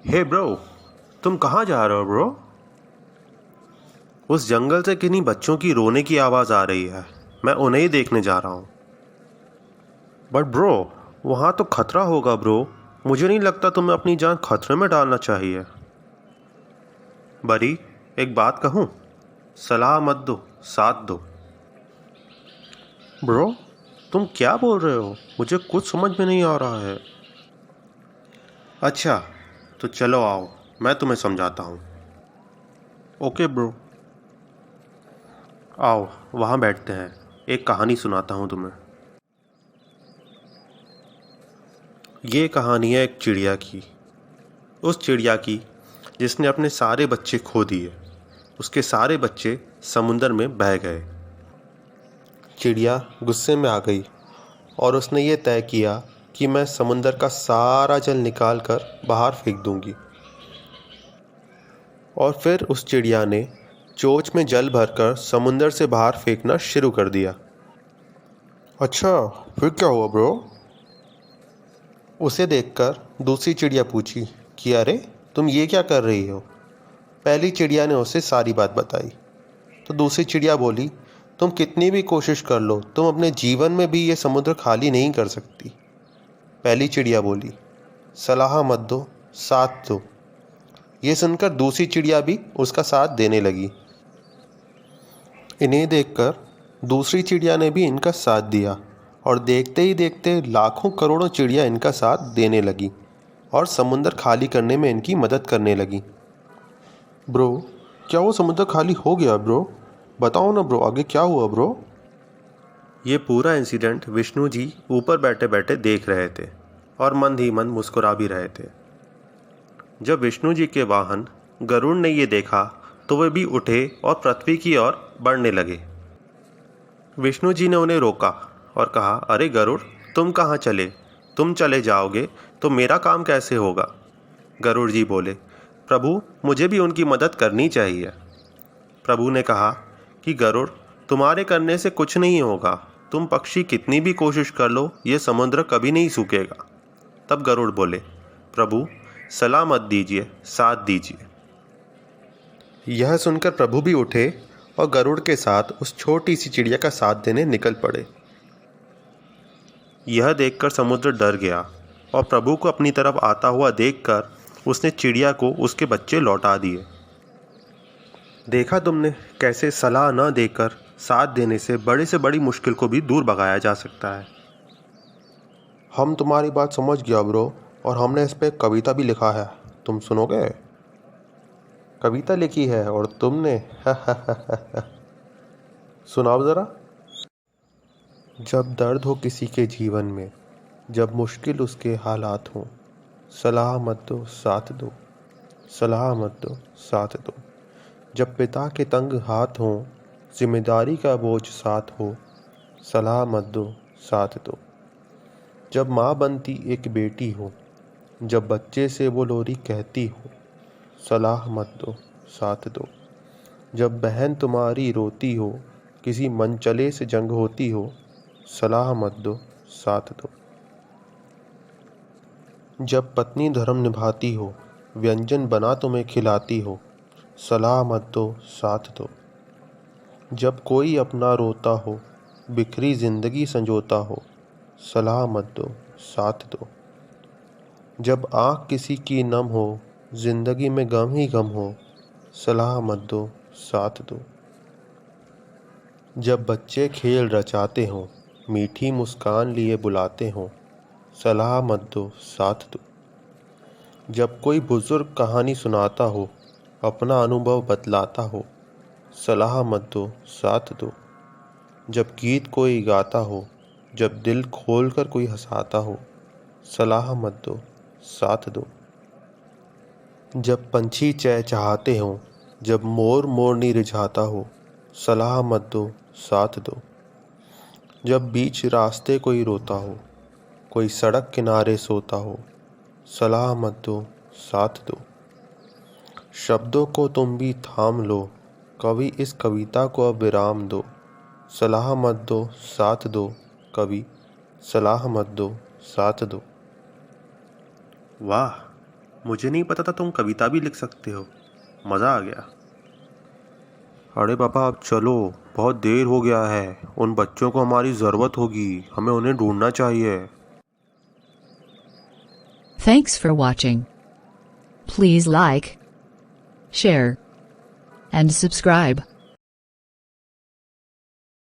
हे bro, तुम कहाँ जा रहे हो ब्रो? उस जंगल से किन्हीं बच्चों की रोने की आवाज़ आ रही है। मैं उन्हें ही देखने जा रहा हूँ। बट ब्रो, वहाँ तो खतरा होगा ब्रो। मुझे नहीं लगता तुम्हें अपनी जान खतरे में डालना चाहिए। बरी, एक बात कहूँ? सलाह मत दो, साथ दो। ब्रो, तुम क्या बोल रहे हो? मुझे कुछ समझ में नहीं आ रहा है। अच्छा, तो चलो आओ, मैं तुम्हें समझाता हूँ। Okay bro. आओ, वहाँ बैठते हैं। एक कहानी सुनाता हूँ तुम्हें। ये कहानी है एक चिड़िया की। उस चिड़िया की जिसने अपने सारे बच्चे खो दिए। उसके सारे बच्चे समुंदर में बह गए। चिड़िया गुस्से में आ गई और उसने ये तय किया कि मैं समुंदर का सारा जल निकाल कर बाहर फेंक दूंगी। और फिर उस चिड़िया ने चोंच में जल भरकर समुंदर से बाहर फेंकना शुरू कर दिया। अच्छा, फिर क्या हुआ ब्रो? उसे देखकर दूसरी चिड़िया पूछी कि अरे, तुम ये क्या कर रही हो? पहली चिड़िया ने उसे सारी बात बताई। तो दूसरी चिड़िया बोली, तुम कितनी भी कोशिश कर लो, तुम अपने जीवन में भी ये समुद्र खाली नहीं कर सकती। पहली चिड़िया बोली, सलाह मत दो, साथ दो। ये सुनकर दूसरी चिड़िया भी उसका साथ देने लगी। इन्हें देखकर दूसरी चिड़िया ने भी इनका साथ दिया और देखते ही देखते लाखों करोड़ों चिड़िया इनका साथ देने लगी और समुद्र खाली करने में इनकी मदद करने लगी। ब्रो, क्या वो समुद्र खाली हो गया ब्रो? बताओ ना ब्रो, आगे क्या हुआ ब्रो? ये पूरा इंसिडेंट विष्णु जी ऊपर बैठे बैठे देख रहे थे और मंद ही मंद मुस्कुरा भी रहे थे। जब विष्णु जी के वाहन गरुड़ ने ये देखा तो वे भी उठे और पृथ्वी की ओर बढ़ने लगे। विष्णु जी ने उन्हें रोका और कहा, अरे गरुड़, तुम कहाँ चले? तुम चले जाओगे तो मेरा काम कैसे होगा? गरुड़ जी बोले, प्रभु, मुझे भी उनकी मदद करनी चाहिए। प्रभु ने कहा कि गरुड़, तुम्हारे करने से कुछ नहीं होगा। तुम पक्षी कितनी भी कोशिश कर लो, ये समुद्र कभी नहीं सूखेगा। तब गरुड़ बोले, प्रभु, सलाह मत दीजिए, साथ दीजिए। यह सुनकर प्रभु भी उठे और गरुड़ के साथ उस छोटी सी चिड़िया का साथ देने निकल पड़े। यह देखकर समुद्र डर गया और प्रभु को अपनी तरफ आता हुआ देखकर उसने चिड़िया को उसके बच्चे लौटा दिए। देखा तुमने कैसे सलाह न देकर साथ देने से बड़ी मुश्किल को भी दूर भगाया जा सकता है। हम तुम्हारी बात समझ गया ब्रो, और हमने इस पे कविता भी लिखा है। तुम सुनोगे? कविता लिखी है और तुमने सुनाओ ज़रा। जब दर्द हो किसी के जीवन में, जब मुश्किल उसके हालात हों, सलाह मत दो, साथ दो। सलाह मत दो, साथ दो। जब पिता के तंग हाथ हों, जिम्मेदारी का बोझ साथ हो, सलाह मत दो, साथ दो। जब माँ बनती एक बेटी हो, जब बच्चे से वो लोरी कहती हो, सलाह मत दो, साथ दो। जब बहन तुम्हारी रोती हो, किसी मनचले से जंग होती हो, सलाह मत दो, साथ दो। जब पत्नी धर्म निभाती हो, व्यंजन बना तुम्हें खिलाती हो, सलाह मत दो, साथ दो। जब कोई अपना रोता हो, बिखरी जिंदगी संजोता हो, सलाह मत दो, साथ दो। जब आँख किसी की नम हो, जिंदगी में गम ही गम हो, सलाह मत दो, साथ दो। जब बच्चे खेल रचाते हों, मीठी मुस्कान लिए बुलाते हों, सलाह मत दो, साथ दो। जब कोई बुजुर्ग कहानी सुनाता हो, अपना अनुभव बतलाता हो, सलाह मत दो, साथ दो। जब गीत कोई गाता हो, जब दिल खोलकर कोई हंसाता हो, सलाह मत दो, साथ दो। जब पंछी चहचहाते हों, जब मोर मोरनी रिझाता हो, सलाह मत दो, साथ दो। जब बीच रास्ते कोई रोता हो, कोई सड़क किनारे सोता हो, सलाह मत दो, साथ दो। शब्दों को तुम भी थाम लो, कवि इस कविता को अब विराम दो, सलाह मत दो, साथ दो। कवि, सलाह मत दो, साथ दो। वाह, मुझे नहीं पता था तुम कविता भी लिख सकते हो। मज़ा आ गया। अरे पापा अब चलो, बहुत देर हो गया है। उन बच्चों को हमारी ज़रूरत होगी, हमें उन्हें ढूंढना चाहिए। Thanks for watching. Please like, share, and subscribe.